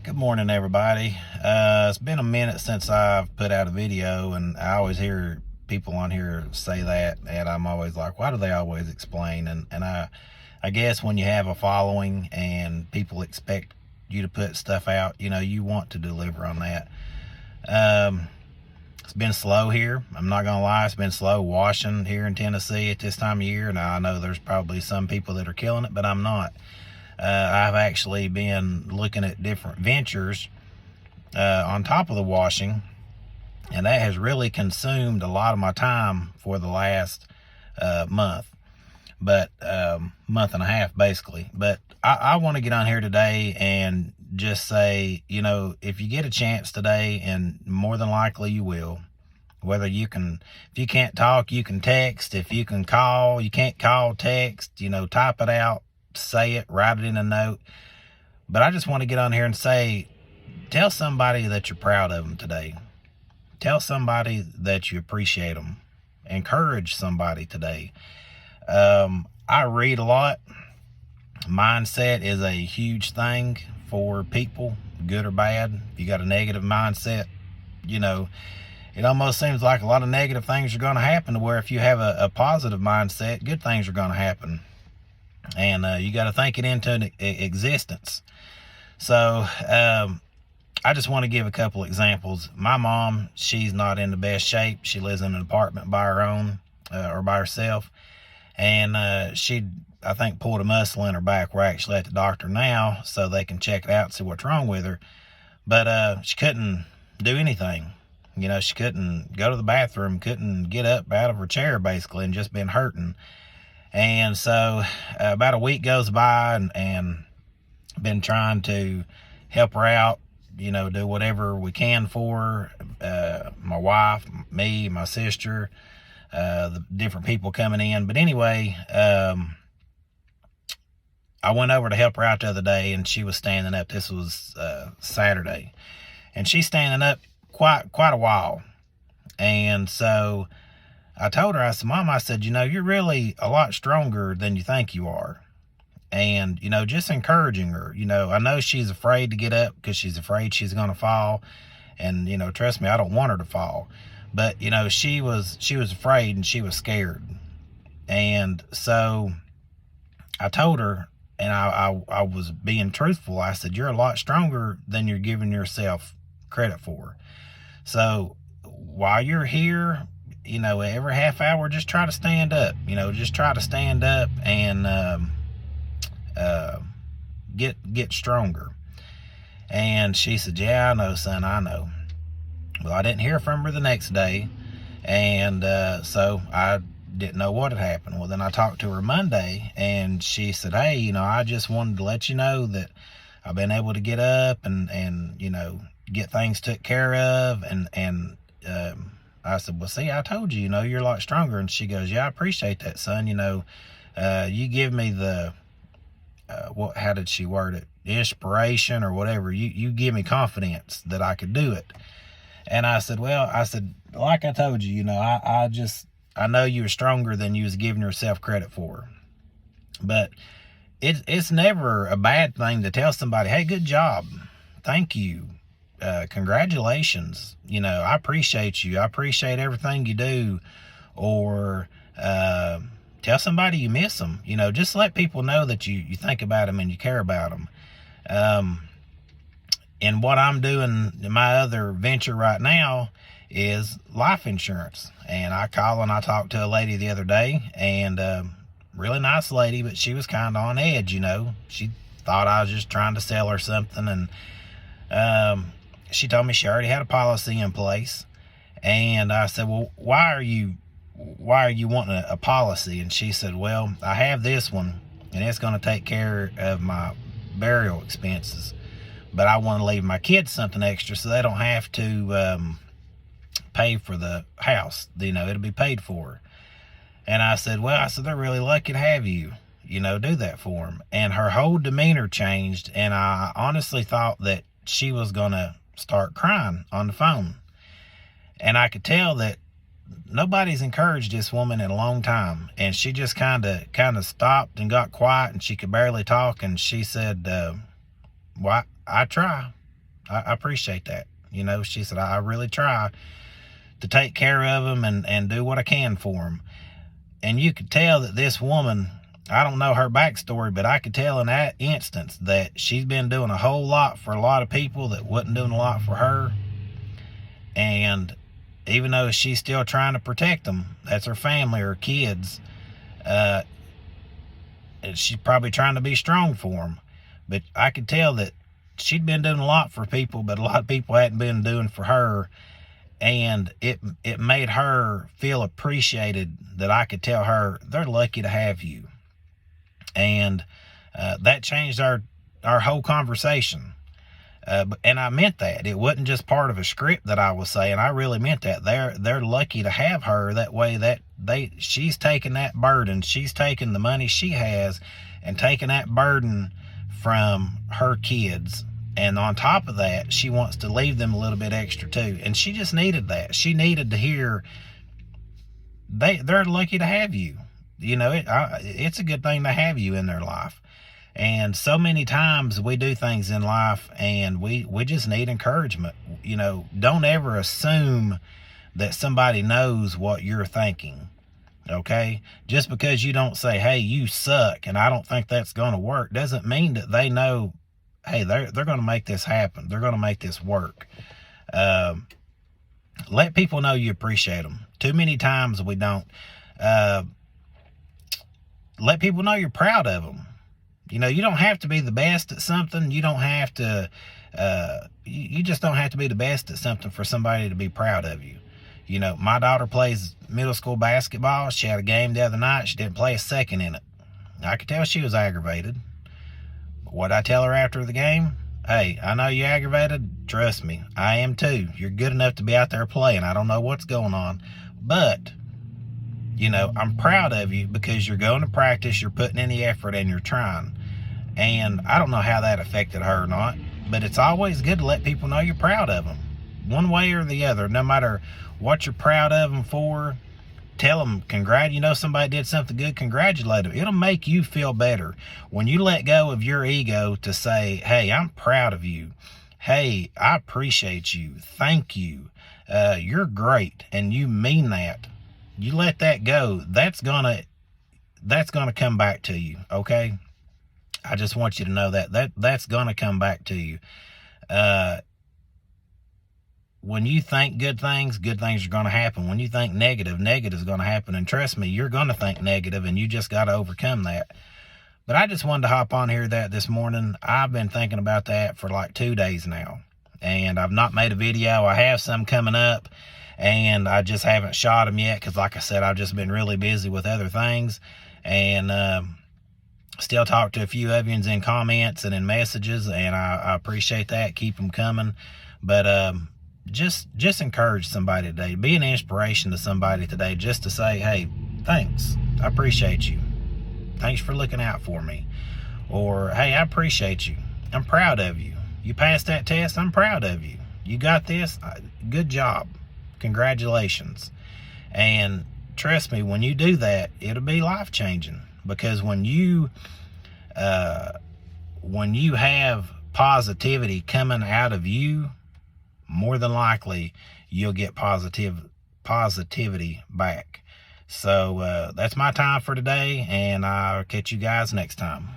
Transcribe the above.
Good morning, everybody. It's been a minute since I've put out a video, and I always hear people on here say that, and I'm always like, why do they always explain? And I guess when you have a following and people expect you to put stuff out, you want to deliver on that. It's been slow here. I'm not gonna lie, it's been slow washing here in Tennessee at this time of year. Now I know there's probably some people that are killing it, but I'm not. I've actually been looking at different ventures on top of the washing, and that has really consumed a lot of my time for the last month and a half basically. But I want to get on here today and just say, if you get a chance today, and more than likely you will, whether if you can't talk, you can text. If you can call, you can't call, text, type it out, say it, write it in a note. But I just want to get on here and say, tell somebody that you're proud of them today. Tell somebody that you appreciate them. Encourage somebody today. I read a lot. Mindset is a huge thing for people, good or bad. If you got a negative mindset, it almost seems like a lot of negative things are going to happen, to where if you have a positive mindset, good things are going to happen. And you got to think it into existence. So I just want to give a couple examples. My mom, she's not in the best shape. She lives in an apartment by her own or by herself. And she, I think, pulled a muscle in her back. We're actually at the doctor now so they can check it out and see what's wrong with her. But she couldn't do anything. She couldn't go to the bathroom, couldn't get up out of her chair basically, and just been hurting. And so about a week goes by, and been trying to help her out, do whatever we can for her. My wife, me, my sister, the different people coming in. But anyway, I went over to help her out the other day, and she was standing up. This was Saturday, and she's standing up quite a while. And so I told her, I said, Mom, I said, you're really a lot stronger than you think you are. And, just encouraging her. I know she's afraid to get up because she's afraid she's going to fall. And, trust me, I don't want her to fall. But, she was afraid, and she was scared. And so I told her, and I was being truthful. I said, you're a lot stronger than you're giving yourself credit for. So while you're here, every half hour, just try to stand up. Just try to stand up and get stronger. And she said, yeah, I know, son, I know. Well, I didn't hear from her the next day, and so I didn't know what had happened. Well, then I talked to her Monday, and she said, hey, I just wanted to let you know that I've been able to get up and get things took care of. And I said, well, see, I told you, you're a lot stronger. And she goes, yeah, I appreciate that, son. You give me the, how did she word it? Inspiration or whatever. You give me confidence that I could do it. And I said, well, like I told you, I know you were stronger than you was giving yourself credit for. But it's never a bad thing to tell somebody, hey, good job. Thank you. Congratulations. I appreciate you. I appreciate everything you do. Or tell somebody you miss them. Just let people know that you think about them and you care about them. And what I'm doing in my other venture right now is life insurance. And I talked to a lady the other day, and really nice lady, but she was kind of on edge. She thought I was just trying to sell her something. And she told me she already had a policy in place. And I said, well, why are you wanting a policy? And she said, well, I have this one, and it's going to take care of my burial expenses, but I want to leave my kids something extra so they don't have to pay for the house. It'll be paid for. And I said, well, they're really lucky to have you, do that for them. And her whole demeanor changed, and I honestly thought that she was going to start crying on the phone. And I could tell that nobody's encouraged this woman in a long time. And she just kind of stopped and got quiet, and she could barely talk. And she said, well, I try. I appreciate that. You know, she said, I really try to take care of them and do what I can for them. And you could tell that this woman, I don't know her backstory, but I could tell in that instance that she's been doing a whole lot for a lot of people that wasn't doing a lot for her. And even though she's still trying to protect them, that's her family, her kids, she's probably trying to be strong for them. But I could tell that she'd been doing a lot for people, but a lot of people hadn't been doing for her. And it made her feel appreciated, that I could tell her they're lucky to have you. And that changed our whole conversation. And I meant that. It wasn't just part of a script that I was saying. I really meant that. They're lucky to have her that way, that she's taking that burden. She's taking the money she has and taking that burden from her kids. And on top of that, she wants to leave them a little bit extra too. And she just needed that. She needed to hear they're lucky to have you. You know, it's a good thing to have you in their life. And so many times we do things in life and we just need encouragement. You know, don't ever assume that somebody knows what you're thinking. Okay? Just because you don't say, hey, you suck, and I don't think that's going to work, doesn't mean that they know, hey, they're going to make this happen. They're going to make this work. Let people know you appreciate them. Too many times we don't. Let people know you're proud of them. You know, you don't have to be the best at something. You don't have to, you just don't have to be the best at something for somebody to be proud of you. You know, my daughter plays middle school basketball. She had a game the other night. She didn't play a second in it. I could tell she was aggravated. But what I tell her after the game, hey, I know you're aggravated. Trust me, I am too. You're good enough to be out there playing. I don't know what's going on. But, you know, I'm proud of you because you're going to practice, you're putting in the effort, and you're trying. And I don't know how that affected her or not, but it's always good to let people know you're proud of them. One way or the other, no matter what you're proud of them for, tell them, you know, somebody did something good, congratulate them. It'll make you feel better when you let go of your ego to say, hey, I'm proud of you. Hey, I appreciate you. Thank you. You're great. And you mean that. You let that go. That's gonna come back to you. Okay. I just want you to know that's gonna come back to you. When you think good things are going to happen. When you think negative is going to happen. And trust me, you're going to think negative, and you just got to overcome that. But I just wanted to hop on here this morning. I've been thinking about that for like 2 days now, and I've not made a video. I have some coming up, and I just haven't shot them yet because, like I said, I've just been really busy with other things, and still talk to a few of you in comments and in messages, and I appreciate that. Keep them coming. But just encourage somebody today. Be an inspiration to somebody today, just to say, hey, thanks. I appreciate you. Thanks for looking out for me. Or, hey, I appreciate you. I'm proud of you. You passed that test. I'm proud of you. You got this. Good job. Congratulations. And trust me, when you do that, it'll be life-changing. Because when you have positivity coming out of you, more than likely you'll get positivity back. So that's my time for today, and I'll catch you guys next time.